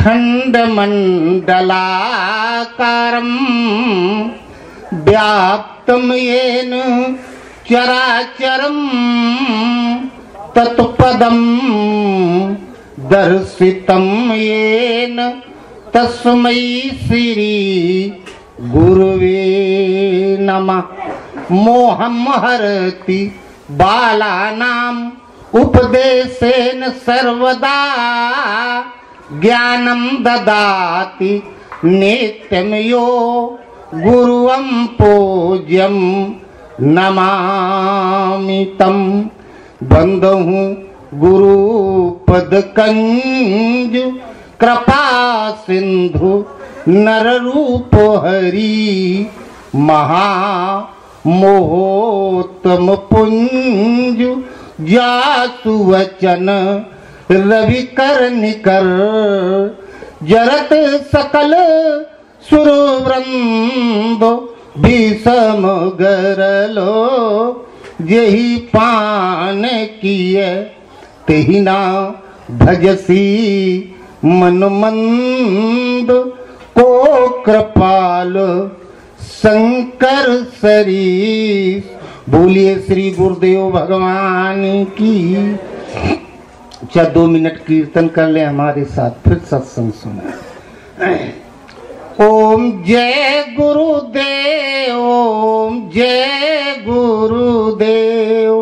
खंडमंडलाकारं व्याप्तं येन चराचरं तत्पदं दर्शितं येन तस्मै श्री गुरुवे नमः। मोहं हरति बालानाम् उपदेशेन सर्वदा ज्ञानं ददाति नित्यं यो गुरुवं पूज्यं नमामि तं। बंदहु गुरुपदकंज कृपा सिंधु नररूप हरि महा मोहोत्तम पुंज जासु वचन रवि कर निकर जरत सकल सुरवृंद भीषम गरलो यही पान किए तेहि ना भजसी मन मंद को कृपाल शंकर सरीस। बोलिए श्री गुरुदेव भगवान की। 2 मिनट कीर्तन कर ले हमारे साथ, फिर सत्संग सुना। ओम जय गुरुदेव, ओम जय गुरुदेव।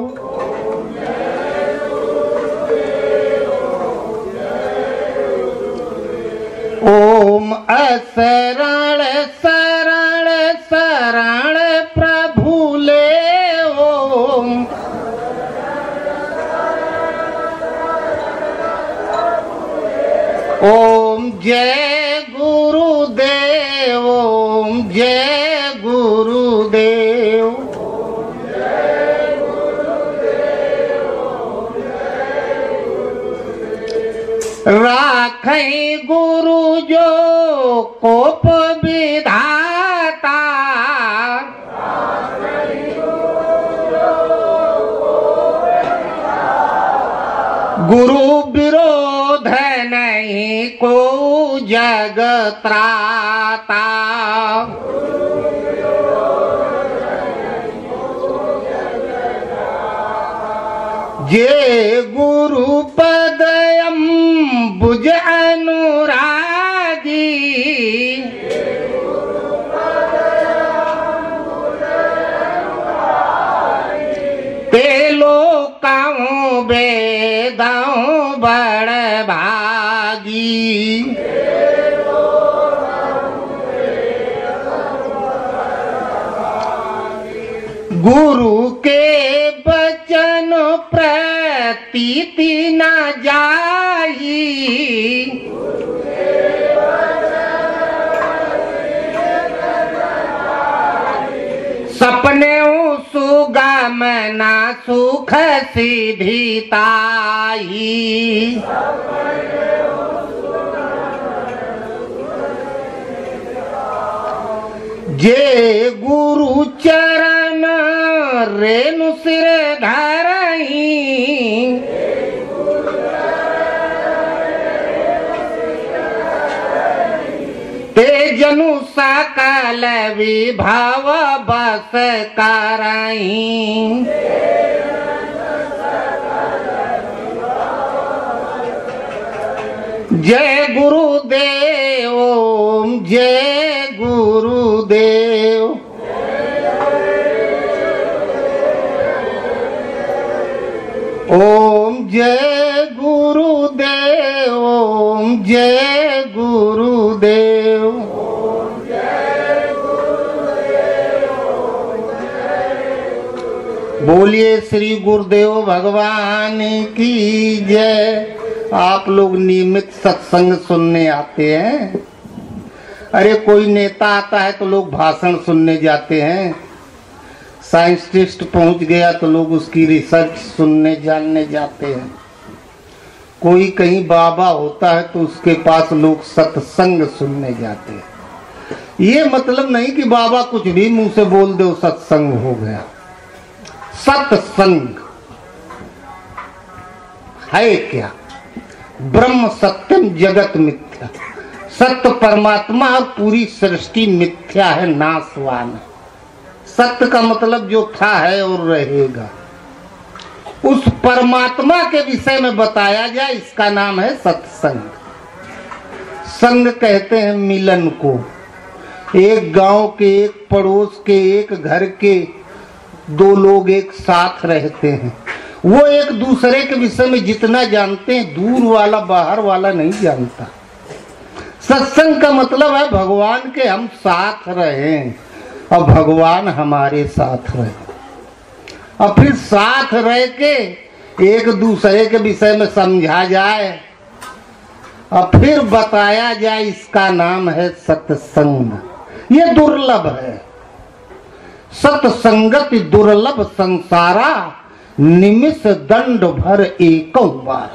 ओम असरण शरण शरण प्रभु ले ओम। ओम जय गुरुदेव, ओम जय गुरुदेव। राखै गुरु जो कोप विधाता, गुरु विरोध नहीं को जग त्राता। जे गुरु पदयम बुझ अनुरागी, ते लोकाओं वेदाओं बड़ भागी। गुरु के वचन प्रतीति न जाई, सपने सुगम न सुख सिधिताई। जे गुरु चरण रेणु सिर धरई, ते जनु सकल विभव बस करई। जय गुरुदेव, ओम जय गुरुदेव। ओम जय गुरुदेव, ओम जय गुरुदेव। बोलिए श्री गुरुदेव भगवान की जय। आप लोग नियमित सत्संग सुनने आते हैं। अरे कोई नेता आता है तो लोग भाषण सुनने जाते हैं, साइंटिस्ट पहुंच गया तो लोग उसकी रिसर्च सुनने जानने जाते हैं। कोई कहीं बाबा होता है तो उसके पास लोग सत्संग सुनने जाते हैं। ये मतलब नहीं कि बाबा कुछ भी मुंह से बोल दो सत्संग हो गया। सत्संग है क्या? ब्रह्म सत्यम जगत मिथ्या। सत्य परमात्मा और पूरी सृष्टि मिथ्या है, नाशवान। सत्य का मतलब जो था है और रहेगा, उस परमात्मा के विषय में बताया जाए, इसका नाम है सत्संग। संग कहते हैं मिलन को। एक गांव के, एक पड़ोस के, एक घर के दो लोग एक साथ रहते हैं, वो एक दूसरे के विषय में जितना जानते हैं, दूर वाला बाहर वाला नहीं जानता। सत्संग का मतलब है भगवान के हम साथ रहें और भगवान हमारे साथ रहे, और फिर साथ रह के एक दूसरे के विषय में समझा जाए और फिर बताया जाए, इसका नाम है सत्संग। ये दुर्लभ है। सत्संगति दुर्लभ संसारा, निमिष दंड भर एको बार।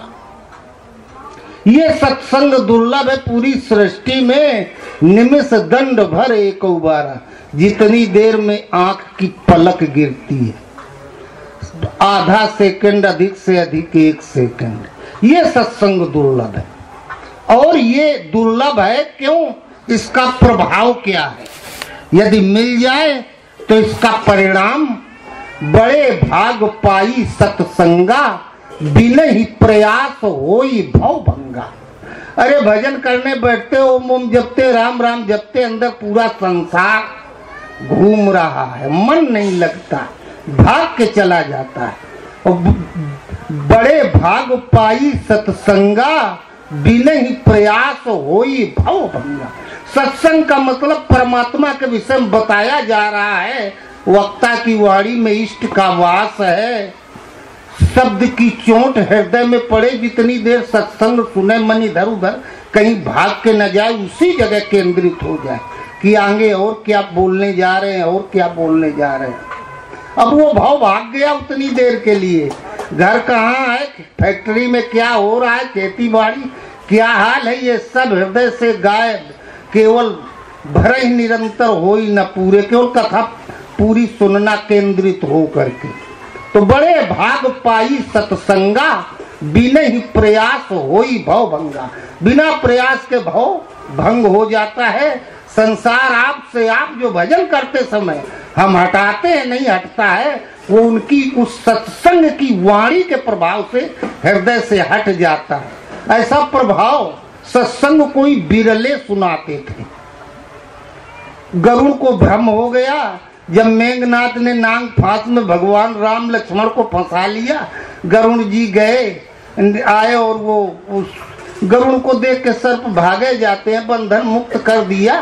ये सत्संग दुर्लभ है पूरी सृष्टि में, निमिष दंड भर एको बार। जितनी देर में आंख की पलक गिरती है, आधा सेकंड, अधिक से अधिक 1 सेकंड, ये सत्संग दुर्लभ है। और ये दुर्लभ है क्यों? इसका प्रभाव क्या है? यदि मिल जाए तो इसका परिणाम बड़े भाग पाई सत्संगा, बिन ही प्रयास होई भव भंगा। अरे भजन करने बैठते, ओम ओम जपते, राम राम जपते, अंदर पूरा संसार घूम रहा है, मन नहीं लगता, भाग के चला जाता है। और बड़े भाग पाई सत्संगा, बिन ही प्रयास होई भव भंगा। सत्संग का मतलब परमात्मा के विषय में बताया जा रहा है। वक्ता की वाणी में इष्ट का वास है, शब्द की चोट हृदय में पड़े। जितनी देर सत्संग सुने, मन इधर उधर कहीं भाग के न जाए, उसी जगह केंद्रित हो जाए कि आगे और क्या बोलने जा रहे हैं, और क्या बोलने जा रहे हैं। अब वो भाव भाग गया उतनी देर के लिए। घर कहाँ है, फैक्ट्री में क्या हो रहा है, खेती बाड़ी क्या हाल है, ये सब हृदय से गायब। केवल भरे ही निरंतर हो ही न पूरे, केवल कथा पूरी सुनना केंद्रित हो करके। तो बड़े भाग पाई सत्संगा, बिना ही प्रयास होई भव भंगा। बिना प्रयास के भव भंग हो जाता है। संसार आपसे, आप जो भजन करते समय हम हटाते हैं, नहीं हटता है, वो उनकी उस सत्संग की वाणी के प्रभाव से हृदय से हट जाता है। ऐसा प्रभाव सत्संग कोई बिरले सुनाते थे। गरुड़ को भ्रम हो गया जब मेघनाथ ने नाग फांस में भगवान राम लक्ष्मण को फंसा लिया। गरुड़ जी गए, आए और वो उस गरुड़ को देख के सर्प भागे जाते हैं, बंधन मुक्त कर दिया।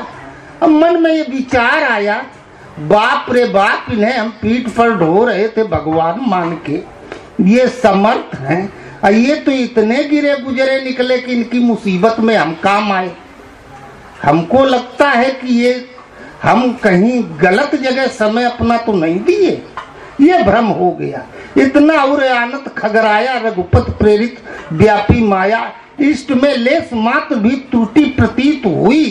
अब मन में ये विचार आया, बाप रे बाप, इन्हें हम पीठ पर ढो रहे थे भगवान मान के, ये समर्थ हैं, और ये तो इतने गिरे गुजरे निकले कि इनकी मुसीबत में हम काम आए। हमको लगता है कि ये हम कहीं गलत जगह समय अपना तो नहीं दिए, ये भ्रम हो गया। इतना और आनंद खगराया, रघुपत प्रेरित व्यापी माया। इष्ट में लेस मात्र भी त्रुटि प्रतीत हुई,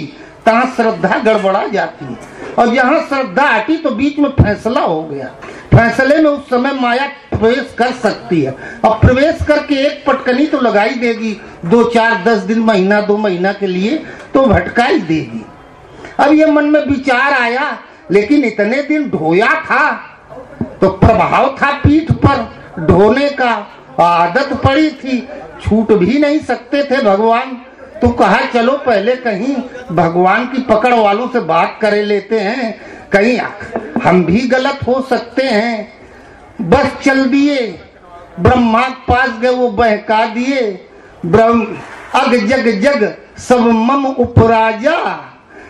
तहाँ श्रद्धा गड़बड़ा जाती है। और जहाँ श्रद्धा हटी तो बीच में फैसला हो गया। फैसले में उस समय माया प्रवेश कर सकती है, और प्रवेश करके एक पटकनी तो लगाई देगी, 2, 4, 10 दिन, महीना, 2 महीना के लिए तो भटका ही देगी। अब ये मन में विचार आया, लेकिन इतने दिन ढोया था तो प्रभाव था पीठ पर ढोने का, आदत पड़ी थी, छूट भी नहीं सकते थे भगवान। तो कहा चलो पहले कहीं भगवान की पकड़ वालों से बात करे लेते हैं, कहीं हम भी गलत हो सकते हैं। बस चल दिए, ब्रह्मा के पास गए, वो बहका दिए। ब्रह्म अग जग जग सब मम उपराजा,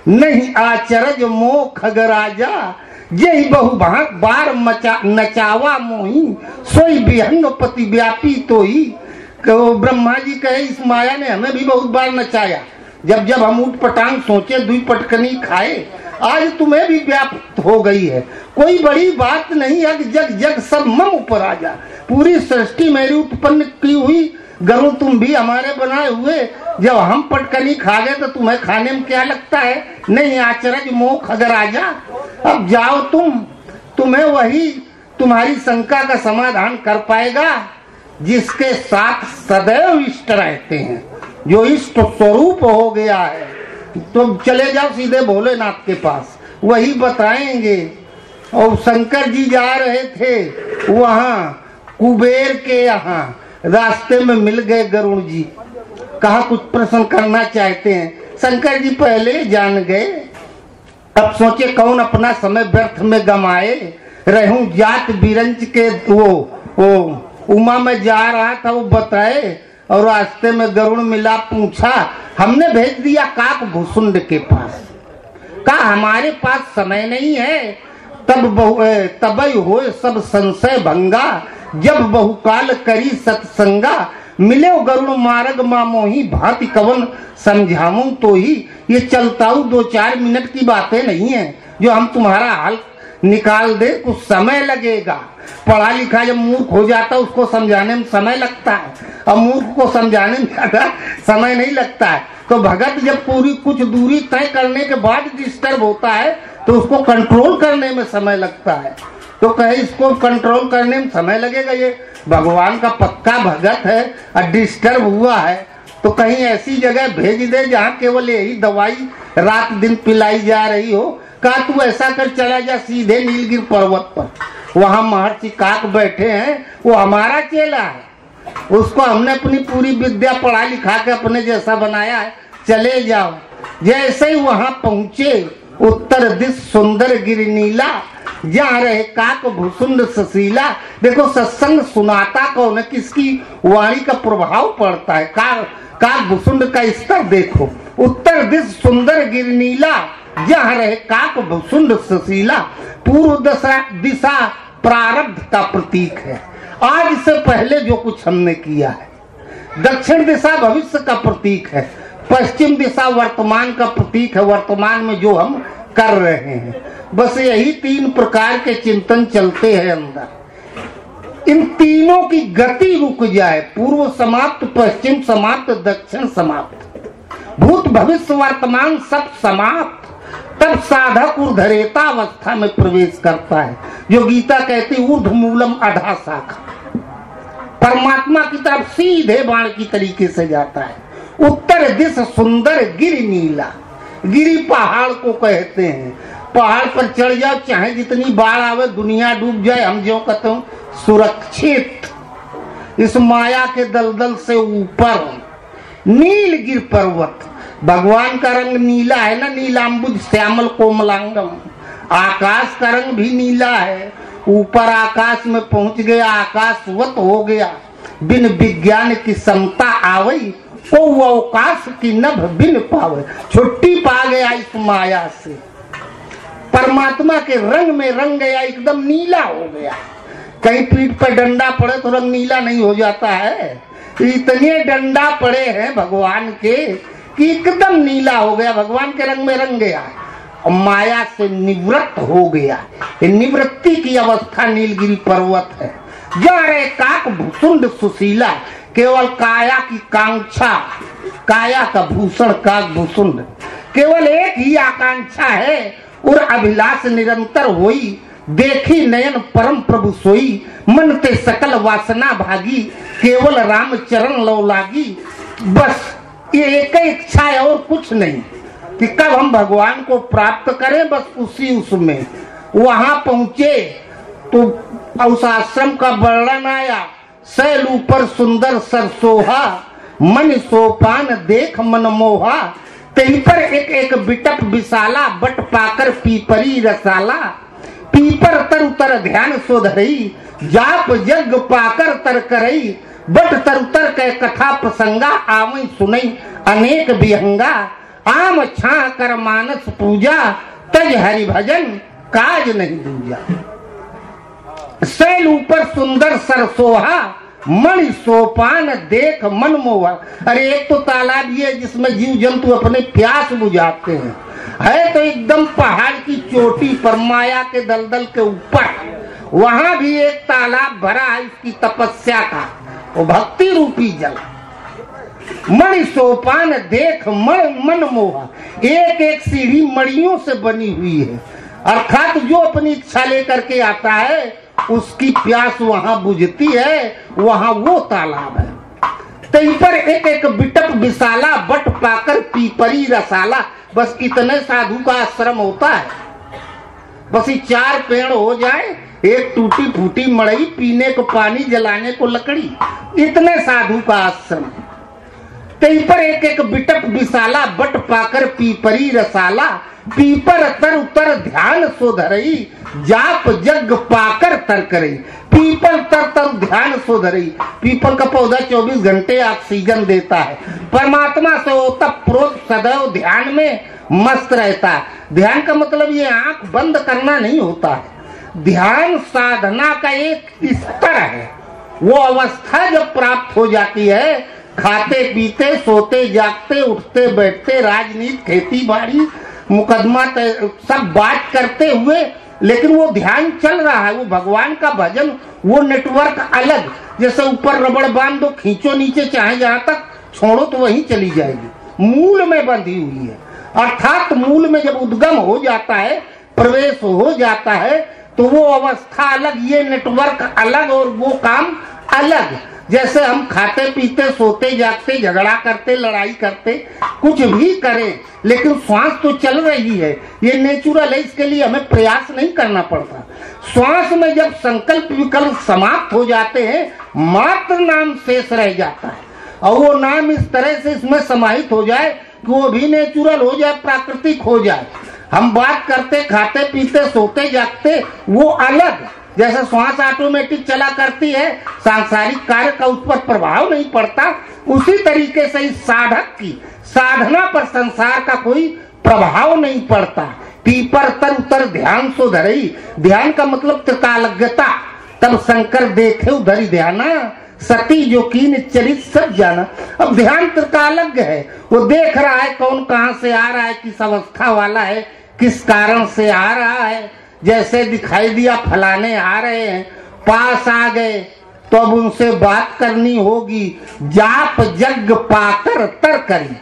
नहीं आचरज मोह खगराजा। यही बहु बार नचावा मोही, सोई विहंग पति व्यापी तो ही। ब्रह्मा जी कहे इस माया ने हमें भी बहुत बार नचाया, जब जब हम उठ पटांग सोचे, 2 पटकनी खाए, आज तुम्हें भी व्याप्त हो गई है, कोई बड़ी बात नहीं। अग जग जग सब मम ऊपर आ जा, पूरी सृष्टि मेरी उत्पन्न की हुई, गरुड़ तुम भी हमारे बनाए हुए, जब हम पटकनी खा गए तो तुम्हें खाने में क्या लगता है। नहीं आचरज मोह खगराजा, अब जाओ तुम्हें वही तुम्हारी शंका का समाधान कर पाएगा जिसके साथ सदैव इष्ट रहते हैं, जो इष्ट स्वरूप हो गया है। तो चले जाओ सीधे भोलेनाथ के पास, वही बताएंगे। और शंकर जी जा रहे थे वहां कुबेर के यहाँ, रास्ते में मिल गए गरुड़ जी। कहा कुछ प्रश्न करना चाहते हैं। शंकर जी पहले जान गए। अब सोचे कौन अपना समय व्यर्थ में गमाए, रहूं जात बिरंज के वो उमा में जा रहा था, वो बताए। और रास्ते में गरुड़ मिला, पूछा हमने भेज दिया काक भुसुंड के पास। कहा हमारे पास समय नहीं है, तबई होए सब संशय भंगा, जब बहुकाल करी सत्संगा, मिले गरुड़ मार्ग मामोही, भांति कवन समझाऊं तो ही। ये चलताऊ 2-4 मिनट की बातें नहीं है जो हम तुम्हारा हाल निकाल दे, कुछ समय लगेगा। पढ़ा लिखा जब मूर्ख हो जाता है उसको समझाने में समय लगता है, और मूर्ख को समझाने में ज्यादा समय नहीं लगता है। तो भगत जब पूरी कुछ दूरी तय करने के बाद डिस्टर्ब होता है तो उसको कंट्रोल करने में समय लगता है। तो कहे इसको कंट्रोल करने में समय लगेगा, ये भगवान का पक्का भगत है और डिस्टर्ब हुआ है, तो कहीं ऐसी जगह भेज दे जहाँ केवल यही दवाई रात दिन पिलाई जा रही हो। कहा तू ऐसा कर, चला जा सीधे नीलगिरी पर्वत पर, वहाँ महर्षि काक बैठे हैं, वो हमारा चेला है, उसको हमने अपनी पूरी विद्या पढ़ा लिखा के अपने जैसा बनाया है, चले जाओ। जैसे ही वहां पहुंचे, उत्तर दिश सुंदर गिरि नीला, जहाँ रहे काक भुसुंड ससीला। देखो सत्संग सुनाता कौन है, किसकी वाणी का प्रभाव पड़ता है। काक भुसुंड का स्तर देखो। उत्तर दिश सुंदर गिरि नीला, जहाँ रहे काक भुसुंड ससीला। पूर्व दिशा प्रारब्ध का प्रतीक है, आज से पहले जो कुछ हमने किया है। दक्षिण दिशा भविष्य का प्रतीक है, पश्चिम दिशा वर्तमान का प्रतीक है, वर्तमान में जो हम कर रहे हैं। बस यही 3 प्रकार के चिंतन चलते हैं अंदर। इन तीनों की गति रुक जाए, पूर्व समाप्त, पश्चिम समाप्त, दक्षिण समाप्त, भूत भविष्य वर्तमान सब समाप्त, तब साधक ऊर्ध्वरेता अवस्था में प्रवेश करता है, जो गीता कहती ऊर्ध्व मूलम अधा शाखा, परमात्मा की तरफ सीधे बाण की तरीके से जाता है। उत्तर दिश सुंदर गिरि नीला, गिरि पहाड़ को कहते हैं। पहाड़ पर चढ़ जाओ, चाहे जितनी बाढ़ आवे, दुनिया डूब जाए, हम जो कहते हूँ सुरक्षित। इस माया के दलदल से ऊपर नीलगिरि पर्वत, भगवान का रंग नीला है ना, नीलांबुज श्यामल कोमलांगम। आकाश का रंग भी नीला है। ऊपर आकाश में पहुंच गया, आकाशवत हो गया। बिन विज्ञान की समता आवई, को अवकाश की नभ बिन पावे। छुट्टी पा गया इस माया से, परमात्मा के रंग में रंग गया, एकदम नीला हो गया। कहीं पीठ पर डंडा पड़े तो रंग नीला नहीं हो जाता है। इतने डंडा पड़े हैं भगवान के कि एकदम नीला हो गया, भगवान के रंग में रंग गया और माया से निवृत्त हो गया। निवृत्ति की अवस्था नीलगिरि पर्वत है। जा रहे काक भुसुंड सुशीला, केवल काया की कांक्षा, काया का भूषण काक भुसुंड, केवल एक ही आकांक्षा है और अभिलाष निरंतर होई। देखी नयन परम प्रभु सोई, मन ते सकल वासना भागी, केवल राम चरण लो लागी। बस ये एक इच्छा है और कुछ नहीं कि कब हम भगवान को प्राप्त करें, बस उसी उसमें। वहां पहुंचे तो उस आश्रम का वर्णन आया। शैल ऊपर सुंदर सरसोहा, मन सोपान देख मन मोहा। तेही पर एक एक बिटप विशाला, बट पाकर पीपरी रसाला। पीपर तर उतर ध्यान सोधरई, जाप जग पाकर तर करई। बट तर उतर के कथा प्रसंगा, आवई सुनई अनेक विहंगा। आम छा कर मानस पूजा, तज हरि भजन काज नहीं दूजा। शैल ऊपर सुंदर सरसोहा, मणि सोपान देख मन मोहा। अरे एक तो तालाब ये जिसमें जीव जंतु अपने प्यास बुझाते हैं, है तो एकदम पहाड़ की चोटी पर, माया के दलदल के ऊपर। वहां भी एक तालाब भरा है इसकी तपस्या का, वो भक्ति रूपी जल। मणि सोपान देख मन मोहा, एक एक सीढ़ी मणियों से बनी हुई है, अर्थात जो अपनी इच्छा लेकर के आता है उसकी प्यास वहां बुझती है। वहां वो तालाब है। तई पर एक एक बिटप विशाला, बट पाकर पीपरी रसाला। बस इतने साधु का आश्रम होता है। बस ये 4 पेड़ हो जाए, एक टूटी फूटी मड़ई, पीने को पानी, जलाने को लकड़ी, इतने साधु का आश्रम। तई पर एक एक बिटप विशाला, बट पाकर पीपरी रसाला। पीपर तर उतर ध्यान सो धरई, जाप जग पाकर तर करई। पीपल तर ध्यान सो धरई। पीपल का पौधा 24 घंटे ऑक्सीजन देता है। परमात्मा से होता प्रोत सदैव ध्यान में मस्त रहता है। ध्यान का मतलब ये आंख बंद करना नहीं होता है। ध्यान साधना का एक स्तर है। वो अवस्था जब प्राप्त हो जाती है, खाते पीते सोते जागते उठते बैठते, राजनीति खेती बाड़ी मुकदमा सब बात करते हुए, लेकिन वो ध्यान चल रहा है। वो भगवान का भजन, वो नेटवर्क अलग। जैसे ऊपर रबड़ बांध दो, खींचो नीचे, चाहे जहां तक छोड़ो तो वहीं चली जाएगी। मूल में बंधी हुई है। अर्थात मूल में जब उद्गम हो जाता है, प्रवेश हो जाता है, तो वो अवस्था अलग, ये नेटवर्क अलग और वो काम अलग। जैसे हम खाते पीते सोते जागते, झगड़ा करते, लड़ाई करते, कुछ भी करें, लेकिन श्वास तो चल रही है। ये नेचुरल है, इसके लिए हमें प्रयास नहीं करना पड़ता। श्वास में जब संकल्प विकल्प समाप्त हो जाते हैं, मात्र नाम शेष रह जाता है। और वो नाम इस तरह से इसमें समाहित हो जाए कि वो भी नेचुरल हो जाए, प्राकृतिक हो जाए। हम बात करते, खाते पीते, सोते जागते, वो अलग। जैसे श्वास ऑटोमेटिक चला करती है, सांसारिक कार्य का उस पर प्रभाव नहीं पड़ता, उसी तरीके से इस साधक की साधना पर संसार का कोई प्रभाव नहीं पड़ता। पीपर तर उतर ध्यान सो धरई। ध्यान का मतलब त्रिकालज्ञता। तब शंकर देखे उधरी ध्याना, सती जो कीन चरित सब जाना। अब ध्यान त्रिकालज्ञ है, वो देख रहा है कौन कहां से आ रहा है, किस अवस्था वाला है, किस कारण से आ रहा है। जैसे दिखाई दिया फलाने आ रहे हैं, पास आ गए, तो अब उनसे बात करनी होगी। जाप जग पाकर तर करी।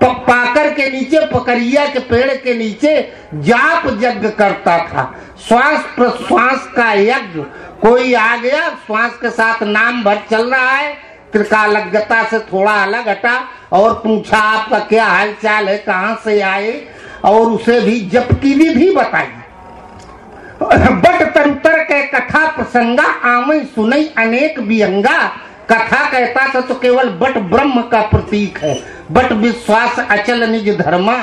पाकर के नीचे, पकड़िया के पेड़ के नीचे जाप यज्ञ करता था। श्वास प्रश्वास का यज्ञ। कोई आ गया, श्वास के साथ नाम भर चल रहा है, त्रिकालज्ञता से थोड़ा अलग हटा और पूछा आपका क्या हाल चाल है, कहां से आए, और उसे भी जप की विधि बताई। बट तंत्र के कथा प्रसंगा आमई सुनई अनेक विहंगा। कथा कहता था तो केवल बट ब्रह्म का प्रतीक है। बट विश्वास अचल निज धर्मा,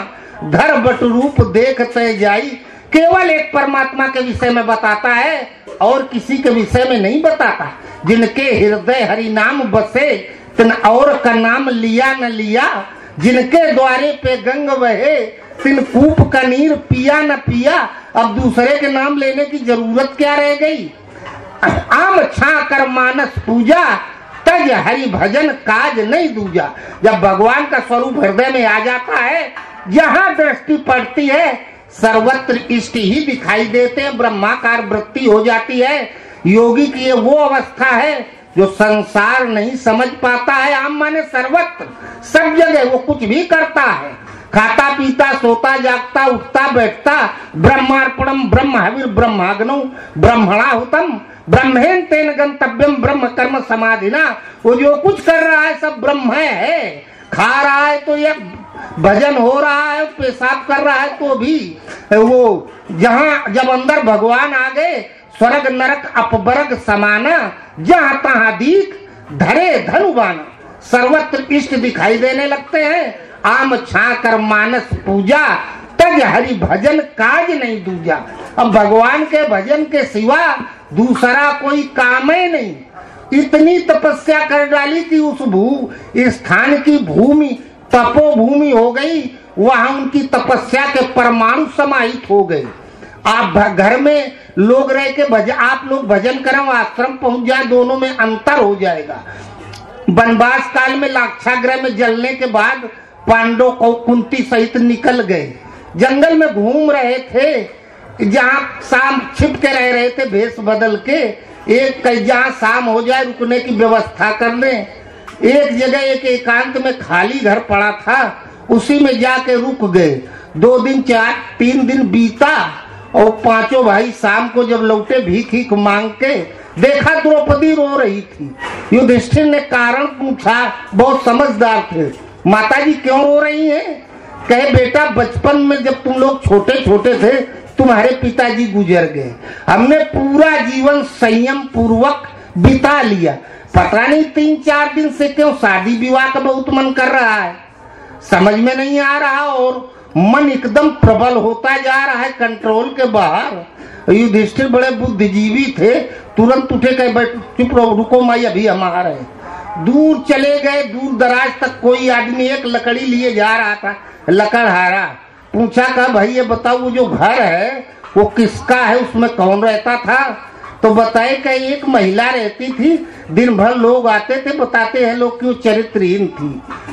धर बट रूप देखते जाई। केवल एक परमात्मा के विषय में बताता है और किसी के विषय में नहीं बताता। जिनके हृदय हरि नाम बसे, तिन और का नाम लिया न लिया। जिनके द्वारे पे गंग बहे, तिन कूप का नीर पिया न पिया। अब दूसरे के नाम लेने की जरूरत क्या रह गई। आम छा कर मानस पूजा, तज हरि भजन काज नहीं दूजा। जब भगवान का स्वरूप हृदय में आ जाता है, जहाँ दृष्टि पड़ती है सर्वत्र इष्ट ही दिखाई देते हैं, ब्रह्माकार वृत्ति हो जाती है। योगी की ये वो अवस्था है जो संसार नहीं समझ पाता है। आम माने सर्वत्र, सब जगह वो कुछ भी करता है, खाता पीता सोता जागता उठता बैठता। ब्रह्मार्पणम ब्रह्म हविर ब्रह्माग्नौ ब्रह्मणाहुतम ब्रह्मेन तेन गंतव्यम ब्रह्म कर्म समाधिना। वो जो कुछ कर रहा है सब ब्रह्म है। खा रहा है तो ये भजन हो रहा है, पेशाब कर रहा है तो भी वो, जहाँ जब अंदर भगवान आ गए, स्वर्ग नरक अपवर्ग समाना, जहाँ तहाँ दीख धरे धनुबाना। सर्वत्र इष्ट दिखाई देने लगते हैं। आम छा कर मानस पूजा, तज हरि भजन काज नहीं दूजा। अब भगवान के भजन के सिवा दूसरा कोई काम ही नहीं। इतनी तपस्या कर डाली कि उस स्थान की भूमि तपोभूमि हो गई। वहां उनकी तपस्या के परमाणु समाहित हो गए। आप घर में लोग रह के आप लोग भजन करें, आश्रम पहुंच जाए, दोनों में अंतर हो जाएगा। वनवास काल में लाक्षागृह में जलने के बाद पांडव को कुंती सहित निकल गए, जंगल में घूम रहे थे, जहाँ शाम छिप के रह रहे थे भेष बदल के। एक जहाँ शाम हो जाए रुकने की व्यवस्था कर लें। एक जगह एक एकांत में खाली घर पड़ा था, उसी में जाके रुक गए। 2 दिन 3 दिन बीता और 5 भाई शाम को जब लौटे भीख मांग के, देखा द्रौपदी रो रही थी। युधिष्ठिर ने कारण पूछा, बहुत समझदार थे। माता जी क्यों रो रही हैं? कहे बेटा बचपन में जब तुम लोग छोटे छोटे थे तुम्हारे पिताजी गुजर गए, हमने पूरा जीवन संयम पूर्वक बिता लिया। पता नहीं 3-4 दिन से क्यों शादी विवाह का बहुत मन कर रहा है, समझ में नहीं आ रहा और मन एकदम प्रबल होता जा रहा है कंट्रोल के बाहर। युधिष्ठिर बड़े बुद्धिजीवी थे, तुरंत उठे कहे बैठ चुप रहो, रुको माई अभी हम आ रहे हैं। दूर चले गए, दूर दराज तक कोई आदमी एक लकड़ी लिए जा रहा था, लकड़हारा। पूछा कहा भाई ये बताओ वो जो घर है वो किसका है, उसमें कौन रहता था? तो बताए कि एक महिला रहती थी, दिन भर लोग आते थे, बताते हैं लोग कि वो चरित्रहीन थी,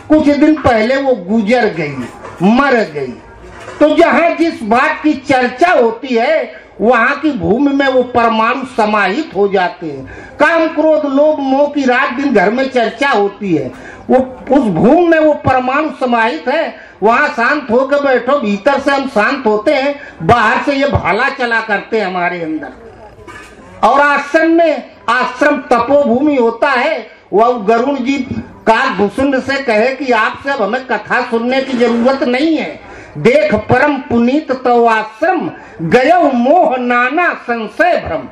कुछ दिन पहले वो गुजर गई, मर गई। तो जहाँ जिस बात की चर्चा होती है वहां की भूमि में वो परमाणु समाहित हो जाते हैं। काम क्रोध लोभ मोह की रात दिन घर में चर्चा होती है, वो उस भूमि में वो परमाणु समाहित है। वहां शांत होकर बैठो, भीतर से हम शांत होते हैं, बाहर से ये भाला चला करते हैं हमारे अंदर। और आश्रम में, आश्रम तपोभूमि होता है। वह गरुण जी काकभूषुंड से कहे कि आपसे अब हमें कथा सुनने की जरूरत नहीं है, देख परम पुनीत तो आश्रम गयो मोह नाना संशय भ्रम।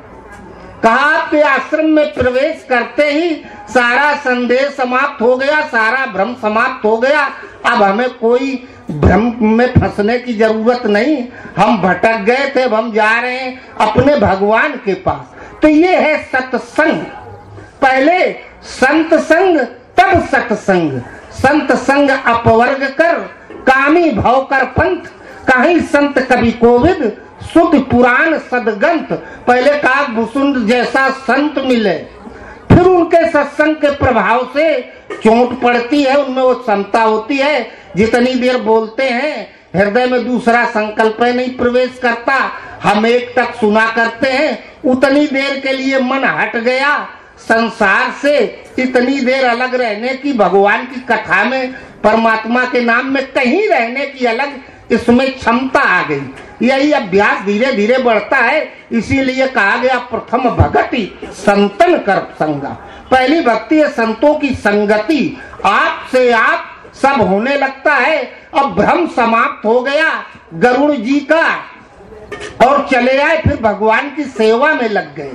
कहा आपके आश्रम में प्रवेश करते ही सारा संदेह समाप्त हो गया, सारा भ्रम समाप्त हो गया। अब हमें कोई भ्रम में फंसने की जरूरत नहीं, हम भटक गए थे, अब हम जा रहे हैं अपने भगवान के पास। तो ये है सत्संग। पहले संत संग तब सत्संग, संत संग अपवर्ग कर कामी भव कर पंथ, कहीं संत कवि कोविद सुत पुराण सदगंत। पहले काकभूषुंड जैसा संत मिले, फिर उनके सत्संग के प्रभाव से चोट पड़ती है, उनमें वो क्षमता होती है, जितनी देर बोलते हैं हृदय में दूसरा संकल्प नहीं प्रवेश करता, हम एक तक सुना करते हैं, उतनी देर के लिए मन हट गया संसार से, इतनी देर अलग रहने की, भगवान की कथा में परमात्मा के नाम में कहीं रहने की अलग इसमें क्षमता आ गई। यही अभ्यास धीरे धीरे बढ़ता है, इसीलिए कहा गया प्रथम भगति संतन कर संगा। पहली भक्ति है संतों की संगति, आपसे आप सब होने लगता है। अब भ्रम समाप्त हो गया गरुड़ जी का और चले आए, फिर भगवान की सेवा में लग गए।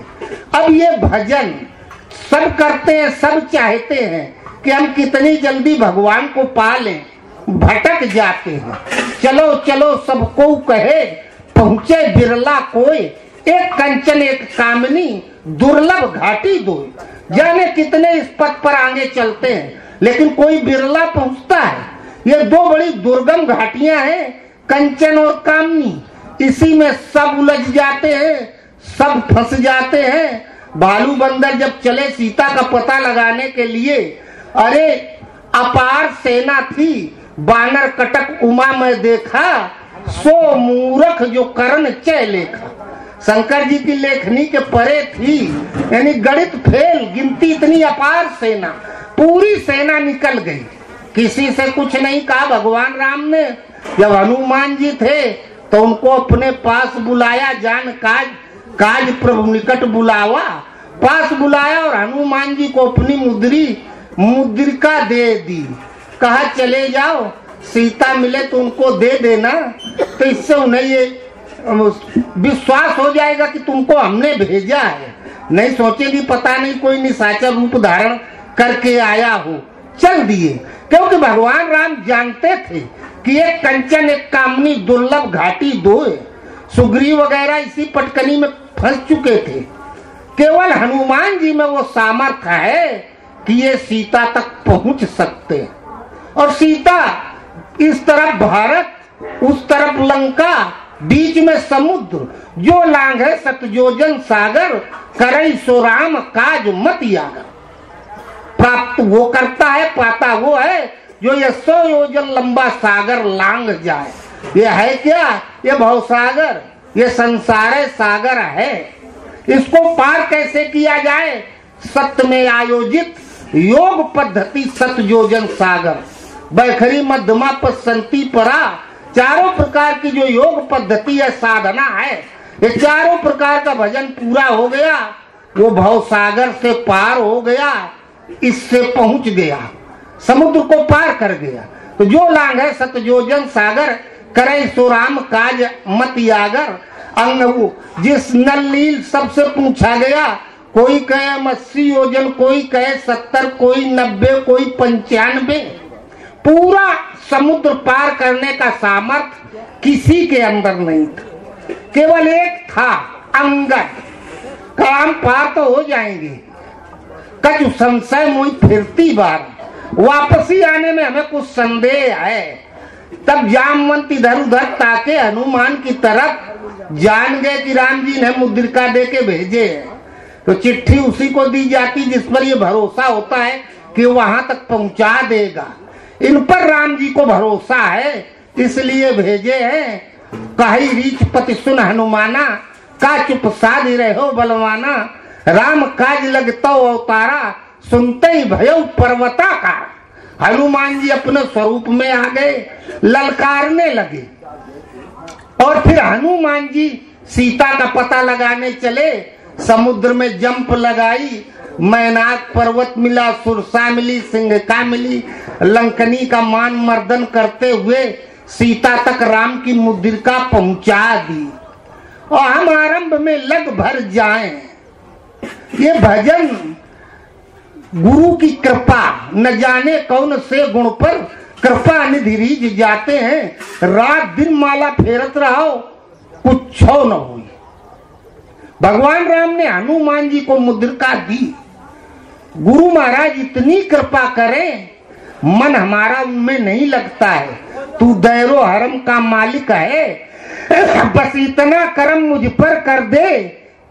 अब ये भजन सब करते हैं, सब चाहते हैं कि हम कितनी जल्दी भगवान को पा लें, भटक जाते हैं। चलो चलो सबको कहे पहुंचे बिरला कोई, एक कंचन एक कामनी दुर्लभ घाटी दो। जाने कितने इस पथ पर आगे चलते हैं लेकिन कोई बिरला पहुंचता है। ये दो बड़ी दुर्गम घाटियां हैं, कंचन और कामनी, इसी में सब उलझ जाते हैं, सब फंस जाते हैं। भालू बंदर जब चले सीता का पता लगाने के लिए, अरे अपार सेना थी, बानर कटक उमा में देखा, सो मूर्ख जो करण चय लेखा। शंकर जी की लेखनी के परे थी, यानी गणित फेल, गिनती इतनी अपार सेना, पूरी सेना निकल गई, किसी से कुछ नहीं कहा। भगवान राम ने जब हनुमान जी थे तो उनको अपने पास बुलाया, जान काज काज प्रभु निकट बुलावा, पास बुलाया और हनुमान जी को अपनी मुद्रिका दे दी, कहा चले जाओ, सीता मिले तो उनको दे देना, तो इससे उन्हें ये विश्वास हो जाएगा कि तुमको हमने भेजा है, नहीं सोचेगी पता नहीं कोई निशाचर रूप धारण करके आया हो। चल दिए, क्योंकि भगवान राम जानते थे कि एक कंचन एक कामनी दुर्लभ घाटी दो है। सुग्रीव वगैरह इसी पटकनी में फंस चुके थे, केवल हनुमान जी में वो सामर्थ्य है कि ये सीता तक पहुंच सकते। और सीता इस तरफ भारत, उस तरफ लंका, बीच में समुद्र, जो लांघे सतजोजन सागर, करई सो राम काज मत यागर। प्राप्त वो करता है, पाता वो है जो ये 100 योजन लंबा सागर लांघ जाए। ये है क्या? ये भवसागर, ये संसार सागर है। इसको पार कैसे किया जाए? सत्य में आयोजित योग पद्धति सतजोजन सागर, बैखरी मध्यमा पसंती परा, चारों प्रकार की जो योग पद्धति है, साधना है, ये चारों प्रकार का भजन पूरा हो गया वो भव सागर से पार हो गया, इससे पहुंच गया, समुद्र को पार कर गया। तो जो लांघे सतजोजन सागर, करे सो राम काज मत यागर। अंग जिस नल नील सबसे पूछा गया, कोई कहे 80 योजन, कोई कहे 70, कोई 90, कोई 95। पूरा समुद्र पार करने का सामर्थ्य किसी के अंदर नहीं था, केवल एक था, अंगद। काम पार तो हो जाएंगे, कछु संशय मोई फिरती बार, वापसी आने में हमें कुछ संदेह है। तब जामवंत इधर उधर ताके हनुमान की तरफ, जान गए कि राम जी ने मुद्रिका दे के भेजे हैं। तो चिट्ठी उसी को दी जाती जिस पर ये भरोसा होता है कि वहां तक पहुंचा देगा। इन पर राम जी को भरोसा है, इसलिए भेजे हैं। कही रीछ पति सुन हनुमाना, का चुप साध रहो बलवाना। राम काज लगता अवतारा, सुनते ही भयो पर्वता का। हनुमान जी अपने स्वरूप में आ गए, ललकारने लगे। और फिर हनुमान जी सीता का पता लगाने चले। समुद्र में जंप लगाई, मैनाक पर्वत मिला, सुरसा मिली, सिंहका मिली। लंकनी का मान मर्दन करते हुए सीता तक राम की मुद्रिका पहुंचा दी। और हम आरंभ में लग भर जाएं। ये भजन गुरु की कृपा, न जाने कौन से गुण पर कृपा निधि रीझ जाते हैं। रात दिन माला फेरत रहो, कुछ छो न हुई। भगवान राम ने हनुमान जी को मुद्रिका दी। गुरु महाराज इतनी कृपा करें, मन हमारा उनमें नहीं लगता है। तू दैरो हरम का मालिक है, बस इतना करम मुझ पर कर दे।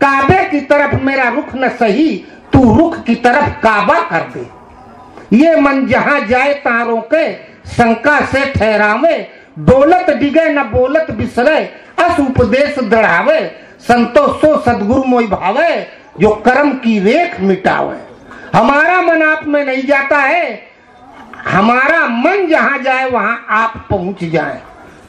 काबे की तरफ मेरा रुख न सही, तू रुख की तरफ काबा कर दे। ये मन जहां जाए तहां रोके, शंका से ठहरावे। डोलत डिगे न बोलत बिसरे, अस उपदेश दढ़ावे। संतोषो सदगुरु मोहि भावे, जो कर्म की रेख मिटावे। हमारा मन आप में नहीं जाता है, हमारा मन जहां जाए वहां आप पहुंच जाए।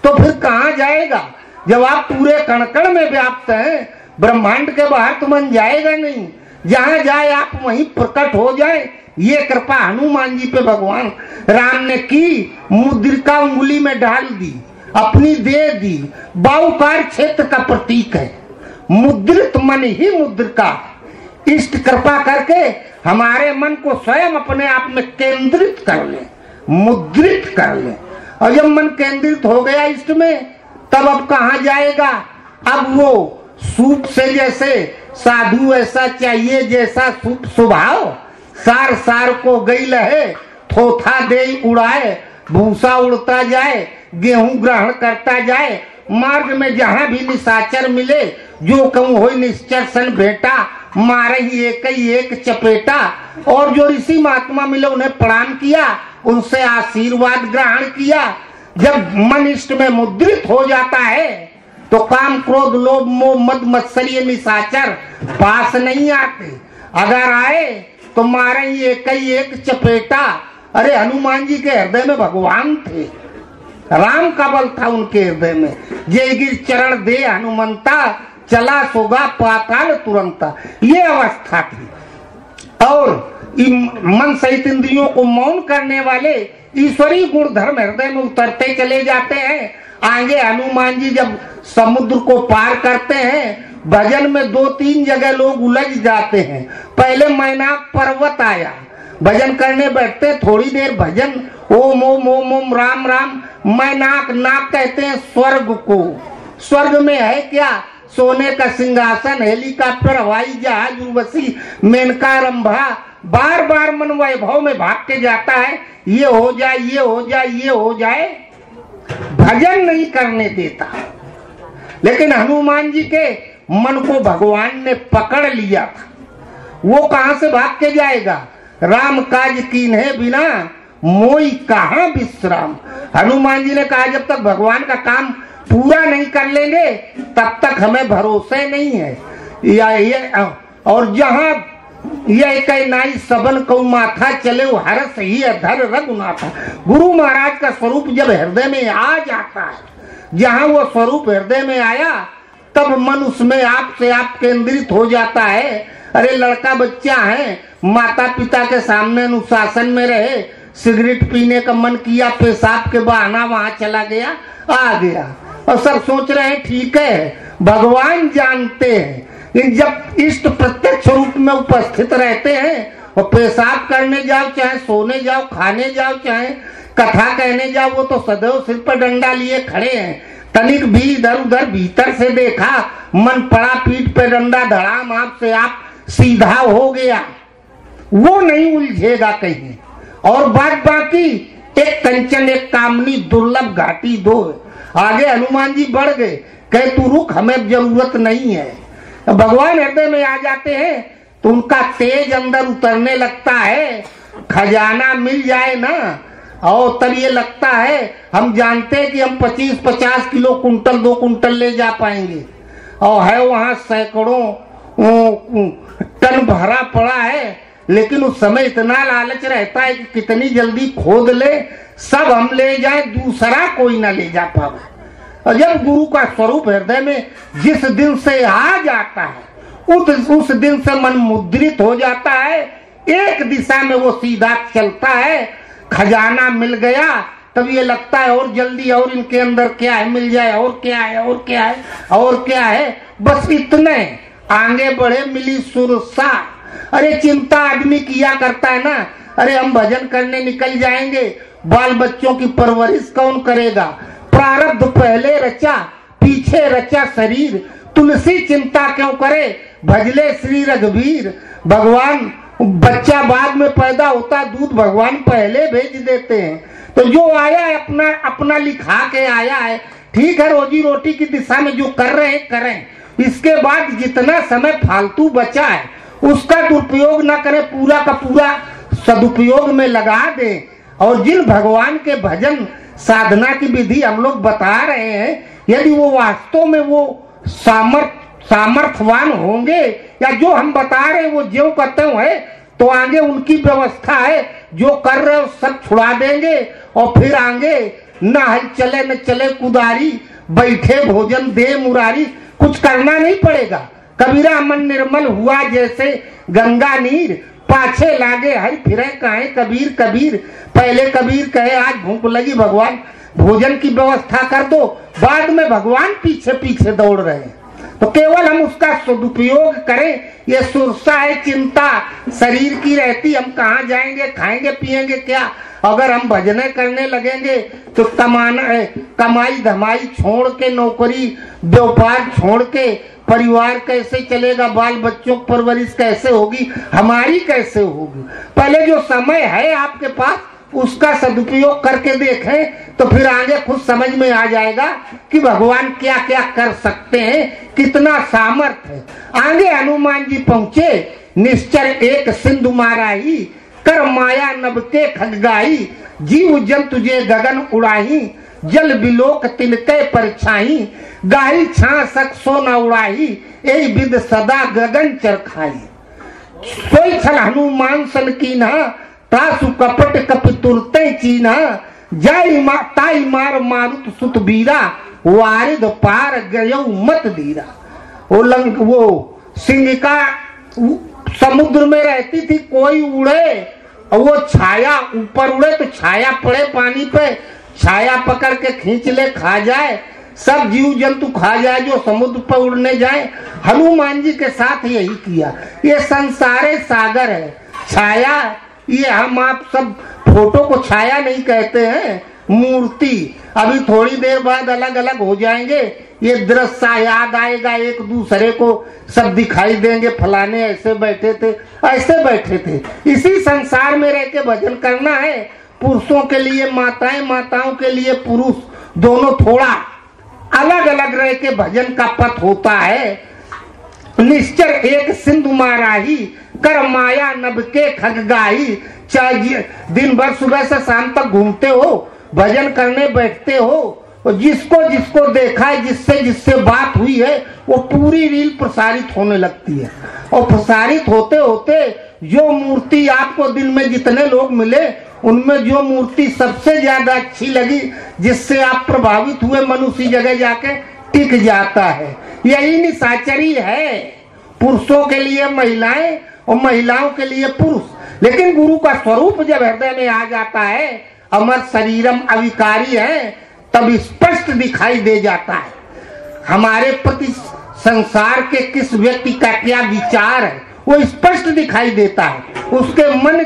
तो फिर कहां जाएगा? जब आप पूरे कण कण में व्याप्त हैं, ब्रह्मांड के बाहर तो मन जाएगा नहीं। जहां जाए आप वहीं प्रकट हो जाए। ये कृपा हनुमान जी पे भगवान राम ने की। मुद्रिका उंगली में डाल दी, अपनी दे दी। बाहुकार क्षेत्र का प्रतीक है। मुद्रित मन ही मुद्रिका। इष्ट कृपा करके हमारे मन को स्वयं अपने आप में केंद्रित कर ले, मुद्रित कर ले। और जब मन केंद्रित हो गया इष्ट में, तब अब कहां जाएगा? अब वो सूप से जैसे साधु ऐसा चाहिए जैसा सूप स्वभाव। सार सार को गई लहे, थोथा दे उड़ाए। भूसा उड़ता जाए, गेहूं ग्रहण करता जाए। मार्ग में जहां भी निशाचर मिले, जो कहूं हो निश्चर सन भेटा। मारे ही एक चपेटा। और जो ऋषि महात्मा मिले उन्हें प्रणाम किया, उनसे आशीर्वाद ग्रहण किया। जब मन इष्ट में मुद्रित हो जाता है, तो काम क्रोध लोभ मोह मद मत्सर्य निशाचर पास नहीं आते। अगर आए तो मारे ही एक चपेटा। अरे हनुमान जी के हृदय में भगवान थे, राम का बल था उनके हृदय में। जय गिर चरण दे हनुमंता, चला सोगा पाताल तुरंता। ये अवस्था थी। और मन सहित इंद्रियों को मौन करने वाले ईश्वरीय गुण धर्म हृदय में उतरते चले जाते हैं। आगे हनुमान जी जब समुद्र को पार करते हैं, भजन में 2-3 जगह लोग उलझ जाते हैं। पहले मैनाक पर्वत आया, भजन करने बैठते, थोड़ी देर भजन ओम ओम ओम ओम राम राम। मैनाक, नाक कहते हैं स्वर्ग को। स्वर्ग में है क्या? सोने का सिंहासन, हेलीकॉप्टर, हवाई जहाज, उर्वशी, मेनका, रंभा। बार बार मन वैभव में भाग के जाता है, ये हो जाए, ये हो जाए, ये हो जाए। भजन नहीं करने देता। लेकिन हनुमान जी के मन को भगवान ने पकड़ लिया था। वो कहां से भाग के जाएगा? राम काज कीन्हे बिना मोई कहां विश्राम। हनुमान जी ने कहा जब तक भगवान का काम पूरा नहीं कर लेंगे तब तक हमें भरोसे नहीं है। ये और जहां यह कई नाई सबन कौ माथा चले हरस ही अधर रघुनाथा। गुरु महाराज का स्वरूप जब हृदय में आ जाता है, जहां वो स्वरूप हृदय में आया, तब मन उसमें आप से आप केंद्रित हो जाता है। अरे लड़का बच्चा है, माता पिता के सामने अनुशासन में रहे, सिगरेट पीने का मन किया, पेशाब के बहाना वहां चला गया, आ गया, और सब सोच रहे हैं ठीक है। भगवान जानते हैं कि जब इष्ट प्रत्यक्ष रूप में उपस्थित रहते हैं और पेशाब करने जाओ, चाहे सोने जाओ, खाने जाओ, चाहे कथा कहने जाओ, वो तो सदैव सिर पर डंडा लिए खड़े हैं। तनिक भी इधर उधर भीतर से देखा, मन पड़ा पीठ पे डंडा, धड़ाम आपसे आप सीधा हो गया, वो नहीं उलझेगा कहीं। और बात बाकी, एक कंचन एक कामनी दुर्लभ घाटी दो। आगे हनुमान जी बढ़ गए, कहे तू रुक, हमें जरूरत नहीं है। भगवान हृदय में आ जाते हैं तो उनका तेज अंदर उतरने लगता है, खजाना मिल जाए ना, और तब ये लगता है हम जानते हैं कि हम 25-50 किलो कुंटल 2 कुंटल ले जा पाएंगे, और है वहां सैकड़ों टन भरा पड़ा है। लेकिन उस समय इतना लालच रहता है कि कितनी जल्दी खोद ले, सब हम ले जाए, दूसरा कोई ना ले जा पावे। और जब गुरु का स्वरूप हृदय में जिस दिन से आ जाता है, उस दिन से मन मुद्रित हो जाता है, एक दिशा में वो सीधा चलता है। खजाना मिल गया, तब ये लगता है और जल्दी, और इनके अंदर क्या है मिल जाए, और क्या है, और क्या है, और क्या है, बस इतने आगे बढ़े मिली सुरसा। अरे चिंता आदमी किया करता है ना, अरे हम भजन करने निकल जाएंगे, बाल बच्चों की परवरिश कौन करेगा, प्रारब्ध पहले रचा, पीछे रचा शरीर, तुलसी चिंता क्यों करे, भजले श्री रघुवीर। भगवान, बच्चा बाद में पैदा होता, दूध भगवान पहले भेज देते हैं। तो जो आया है अपना अपना लिखा के आया है, ठीक है, रोजी रोटी की दिशा में जो कर रहे हैं करें, इसके बाद जितना समय फालतू बचा है उसका दुरुपयोग न करें, पूरा का पूरा सदुपयोग में लगा दें। और जिन भगवान के भजन साधना की विधि हम लोग बता रहे हैं, यदि वो वास्तव में वो सामर्थ्यवान होंगे, या जो हम बता रहे हैं वो ज्यों करते हुए, तो आगे उनकी व्यवस्था है, जो कर रहे हो सब छुड़ा देंगे, और फिर आगे न हल चले न चले कुदारी, बैठे भोजन दे मुरारी, कुछ करना नहीं पड़ेगा। कबीरा मन निर्मल हुआ जैसे गंगा नीर, पाछे लागे हर फिरे कहे कबीर कबीर। पहले कबीर कहे आज भूख लगी, भगवान भोजन की व्यवस्था कर दो, बाद में भगवान पीछे पीछे दौड़ रहे हैं। तो केवल हम उसका सदुपयोग करें। ये सुरसा है, चिंता शरीर की रहती, हम कहाँ जाएंगे, खाएंगे पिएंगे क्या। अगर हम भजने करने लगेंगे तो कमाई धमाई छोड़ के, नौकरी व्यापार छोड़ के परिवार कैसे चलेगा, बाल बच्चों की परवरिश कैसे होगी, हमारी कैसे होगी। पहले जो समय है आपके पास उसका सदुपयोग करके देखें, तो फिर आगे खुद समझ में आ जाएगा कि भगवान क्या क्या कर सकते हैं, कितना सामर्थ्य है। आगे हनुमान जी पहुंचे, निश्चर एक सिंधु माराही, कर माया नभ के खगगाई, जीव जन तुझे गगन उड़ाही, जल बिलोक तिनके परछाई, गाही छा सक सो न उड़ाही, ए विद सदा गगन चरखाई। सोई छल हनुमान सन कीन्हा, तासु कपट कपि तुरते चीन्हा, ताई मार मारुत सुत बीरा, वारिद पार गयो मत धीरा। वो सिंहिका समुद्र में रहती थी, कोई उड़े और वो छाया ऊपर उड़े तो छाया पड़े पानी पे, छाया पकड़ के खींच ले खा जाए, सब जीव जंतु खा जाए जो समुद्र पर उड़ने जाए। हनुमान जी के साथ यही किया। ये संसारे सागर है, छाया, ये हम आप सब फोटो को छाया नहीं कहते हैं, मूर्ति। अभी थोड़ी देर बाद अलग अलग हो जाएंगे, ये दृश्य याद आएगा, एक दूसरे को सब दिखाई देंगे, फलाने ऐसे बैठे थे, ऐसे बैठे थे। इसी संसार में रह के भजन करना है। पुरुषों के लिए माताएं, माताओं के लिए पुरुष, दोनों थोड़ा अलग अलग रह के भजन का पथ होता है। निश्चर एक सिंधु माराही, कर माया नभ के खगगाही। चाहे दिन भर सुबह से शाम तक घूमते हो, भजन करने बैठते हो, और जिसको जिसको देखा है, जिससे जिससे बात हुई है, वो पूरी रील प्रसारित होने लगती है। और प्रसारित होते होते जो मूर्ति आपको दिन में जितने लोग मिले, उनमें जो मूर्ति सबसे ज्यादा अच्छी लगी, जिससे आप प्रभावित हुए, मन उसी जगह जाके टिक जाता है। यही निशाचरी है। पुरुषों के लिए महिलाएं और महिलाओं के लिए पुरुष। लेकिन गुरु का स्वरूप जब हृदय में आ जाता है, अमर शरीरम अविकारी है, तब स्पष्ट दिखाई दे जाता है हमारे प्रति संसार के किस व्यक्ति का क्या विचार है, वो स्पष्ट दिखाई देता है। उसके मन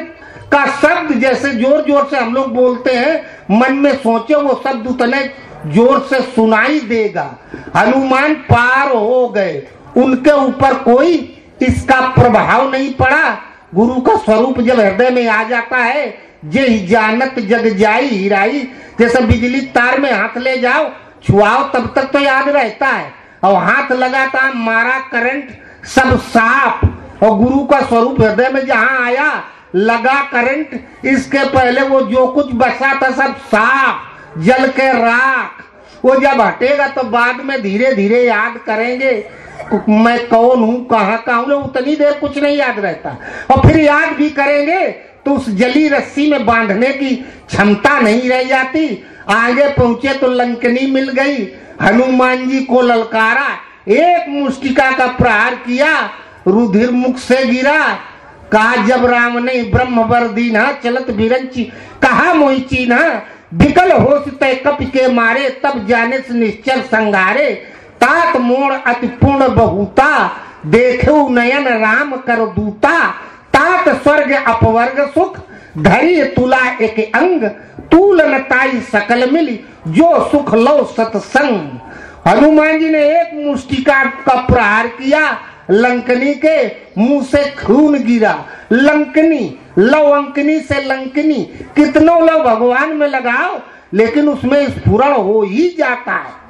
का शब्द जैसे जोर जोर से हम लोग बोलते हैं, मन में सोचे वो शब्द उतने जोर से सुनाई देगा। हनुमान पार हो गए, उनके ऊपर कोई इसका प्रभाव नहीं पड़ा। गुरु का स्वरूप जब हृदय में आ जाता है, जे जानत जग जाई हिराई, जैसे बिजली तार में हाथ ले जाओ, छुआओ तब तक तो याद रहता है, और हाथ लगाता मारा करंट सब साफ। और गुरु का स्वरूप हृदय में जहां आया, लगा करंट, इसके पहले वो जो कुछ बसा था सब साफ जल के राख। वो जब हटेगा तो बाद में धीरे धीरे याद करेंगे मैं कौन हूँ, कहाँ का हूँ, उतनी देर कुछ नहीं याद रहता। और फिर याद भी करेंगे तो उस जली रस्सी में बांधने की क्षमता नहीं रह जाती। आगे पहुंचे तो लंकनी मिल गई, हनुमान जी को ललकारा, एक मुष्टिका का प्रहार किया, रुधिर मुख से गिरा। कहा जब राम ने ब्रह्म वर दीना, चलत बिरंची कहा मोहि चीना, विकल होश तय कप के मारे, तब जाने से निश्चर संगारे। तात मोड़ अति पूर्ण बहुता, देखो नयन राम कर दूता। तात स्वर्ग अपवर्ग सुख, धरी तुला एक अंग, तूल नताई सकल मिली, जो सुख लो सत्संग। हनुमान जी ने एक मुष्टिका का प्रहार किया, लंकनी के मुंह से खून गिरा। लंकनी लवंकनी से लंकनी, कितनों लव भगवान में लगाओ लेकिन उसमें स्फुरण हो ही जाता है।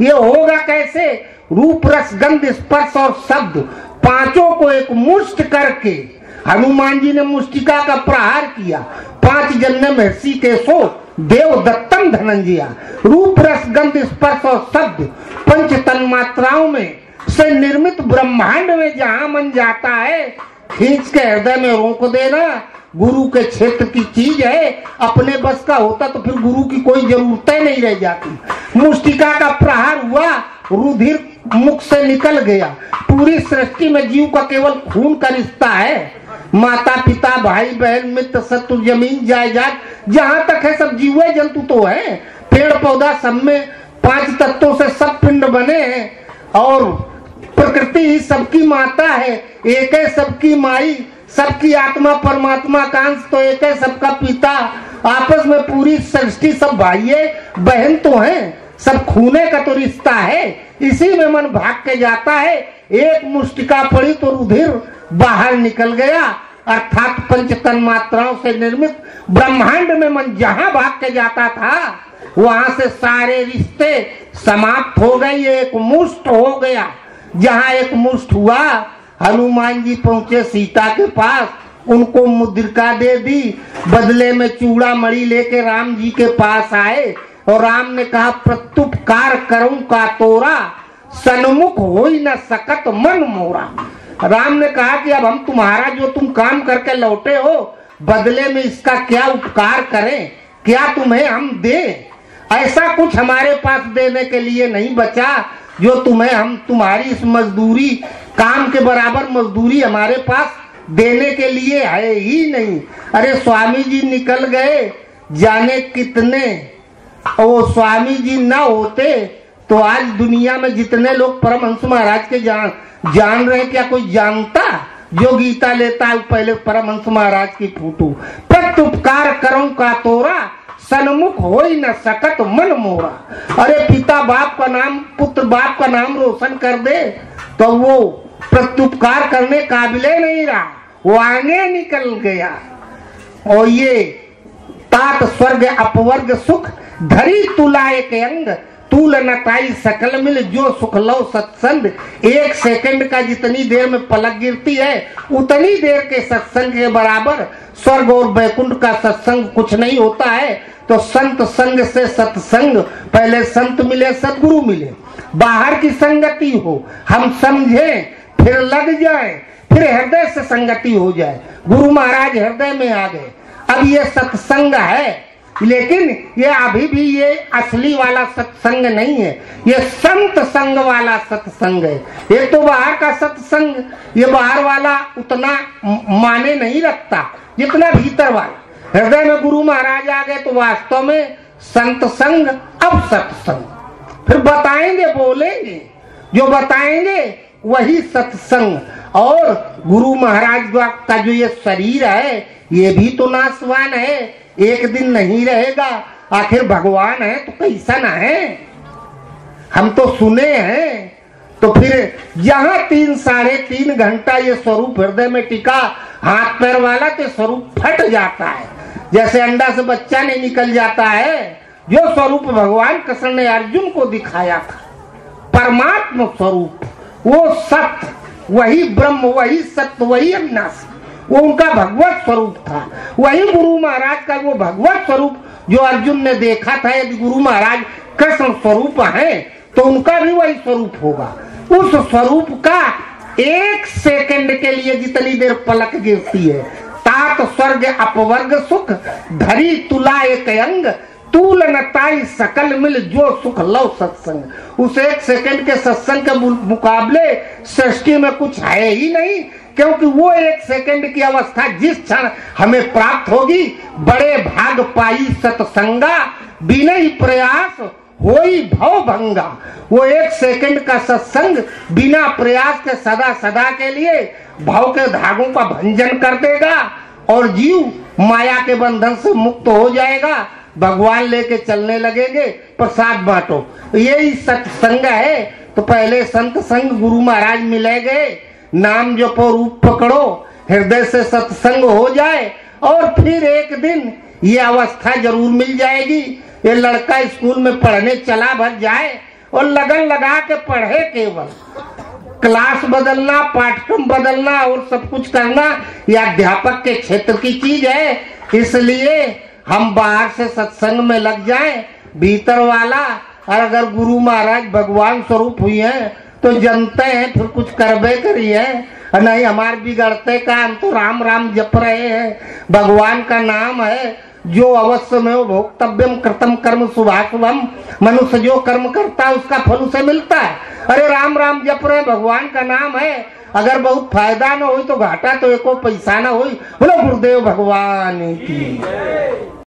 ये होगा कैसे? रूप रस गंध स्पर्श और शब्द पांचों को एक मुष्ट करके हनुमान जी ने मुष्टिका का प्रहार किया। 5 जन्म महर्षि के सो देव दत्तम धनंजया। रूप रस गंध स्पर्श और शब्द 5 तन्मात्राओं में से निर्मित ब्रह्मांड में जहां मन जाता है, खींच के हृदय में रोक देना। गुरु के क्षेत्र की चीज है, अपने बस का होता तो फिर गुरु की कोई जरूरत नहीं रह जाती। मुष्टिका का प्रहार हुआ, रुधिर मुख से निकल गया। पूरी सृष्टि में जीव का केवल खून का रिश्ता है। माता पिता भाई बहन मित्र शत्रु जमीन जायदाद जहां तक है सब जीव जंतु तो है। पेड़ पौधा सब में 5 तत्वों से सब पिंड बने हैं, और प्रकृति ही सबकी माता है, एक है सबकी माई, सबकी आत्मा परमात्मा का अंश तो एक है सबका पिता। आपस में पूरी सृष्टि सब भाई बहन तो हैं, सब खूने का तो रिश्ता है। इसी में मन भाग के जाता है। एक मुष्टिका पड़ी तो रुधिर बाहर निकल गया, अर्थात 5 तन्मात्राओं से निर्मित ब्रह्मांड में मन जहां भाग के जाता था, वहां से सारे रिश्ते समाप्त हो गए। एक मुष्ट हो गया। जहां एक मुष्ट हुआ, हनुमान जी पहुंचे सीता के पास, उनको मुद्रिका दे दी, बदले में चूड़ा मणि लेके राम जी के पास आए, और राम ने कहा प्रत्युपकार करूं का तोरा, सन्मुख हो ही न सकत मन मोरा। राम ने कहा कि अब हम तुम्हारा जो तुम काम करके लौटे हो, बदले में इसका क्या उपकार करें, क्या तुम्हें हम दें? ऐसा कुछ हमारे पास देने के लिए नहीं बचा जो तुम्हें हम तुम्हारी इस मजदूरी, काम के बराबर मजदूरी हमारे पास देने के लिए है ही नहीं। अरे स्वामी जी निकल गए जाने कितने, और वो स्वामी जी ना होते तो आज दुनिया में जितने लोग परमहंस महाराज के जान रहे, क्या कोई जानता? जो गीता लेता है पहले परमहंस महाराज की फोटो। प्रत्युपकार करूं का तोरा, सन्मुख हो ही न सकत मन मोरा। अरे पिता बाप का नाम, पुत्र बाप का नाम रोशन कर दे तो वो प्रत्युपकार करने काबिले नहीं रहा, वो आगे निकल गया। और ये तात स्वर्ग अपवर्ग सुख, धरी तुला एक अंग, तूल नताई सकल मिल, जो सुख लो सत्संग। 1 सेकंड का जितनी देर में पलक गिरती है, उतनी देर के सत्संग के बराबर स्वर्ग और बैकुंठ का सत्संग कुछ नहीं होता है। तो संत संग से सत्संग, पहले संत मिले सदगुरु मिले, बाहर की संगति हो, हम समझें फिर लग जाए, फिर हृदय से संगति हो जाए। गुरु महाराज हृदय में आ गए। अब ये सत्संग है, लेकिन ये अभी भी ये असली वाला सत्संग नहीं है, ये संत संग वाला सत्संग है। ये तो बाहर का सत्संग, ये बाहर वाला उतना माने नहीं रखता जितना भीतर वाला। हृदय में गुरु महाराज आ गए तो वास्तव में संत संग अब सत्संग। फिर बताएंगे, बोलेंगे, जो बताएंगे वही सत्संग। और गुरु महाराज का जो ये शरीर है ये भी तो नाशवान है, एक दिन नहीं रहेगा। आखिर भगवान है तो कैसा ना है, हम तो सुने हैं। तो फिर जहां 3-3.5 घंटा ये स्वरूप हृदय में टिका, हाथ पैर वाला तो स्वरूप फट जाता है, जैसे अंडा से बच्चा नहीं निकल जाता है। जो स्वरूप भगवान कृष्ण ने अर्जुन को दिखाया था, परमात्मा स्वरूप, वो सत्य, वही ब्रह्म, वही सत्य, वही अविनाशी, वो उनका भगवत स्वरूप था। वही गुरु महाराज का वो भगवत स्वरूप जो अर्जुन ने देखा था। यदि गुरु महाराज कृष्ण स्वरूप है तो उनका भी वही स्वरूप होगा। उस स्वरूप का 1 सेकंड के लिए जितनी देर पलक गिरती है, तात स्वर्ग अपवर्ग सुख धरी तुला एक अंग तूल नताई सकल मिल जो सुख लव सत्संग। उस 1 सेकंड के सत्संग के मुकाबले सृष्टि में कुछ है ही नहीं, क्योंकि वो 1 सेकंड की अवस्था जिस क्षण हमें प्राप्त होगी, बड़े भाग पाई सत्संगा बिना ही प्रयास होई भव भंगा। वो 1 सेकंड का सत्संग बिना प्रयास के सदा सदा के लिए भाव के धागों का भंजन कर देगा और जीव माया के बंधन से मुक्त हो जाएगा। भगवान लेके चलने लगेंगे, प्रसाद बांटो, यही सत्संग है। तो पहले संत संग गुरु महाराज मिले गए, नाम जपो रूप पकड़ो, हृदय से सत्संग हो जाए और फिर एक दिन ये अवस्था जरूर मिल जाएगी। ये लड़का स्कूल में पढ़ने चला भर जाए और लगन लगा के पढ़े, केवल क्लास बदलना, पाठ्यक्रम बदलना और सब कुछ करना, यह अध्यापक के क्षेत्र की चीज है। इसलिए हम बाहर से सत्संग में लग जाएं, भीतर वाला, और अगर गुरु महाराज भगवान स्वरूप हुई हैं तो जनते हैं फिर कुछ करबे करी है, नहीं हमारे बिगड़ते का, हम तो राम राम जप रहे हैं। भगवान का नाम है, जो अवश्य में भोक्तव्यम कृतम कर्म शुभाशुभम, मनुष्य जो कर्म करता है उसका फल उसे मिलता है। अरे राम राम जप रहे, भगवान का नाम है, अगर बहुत फायदा न हो तो घाटा तो एको पैसा न हो। बोलो गुरुदेव भगवान की।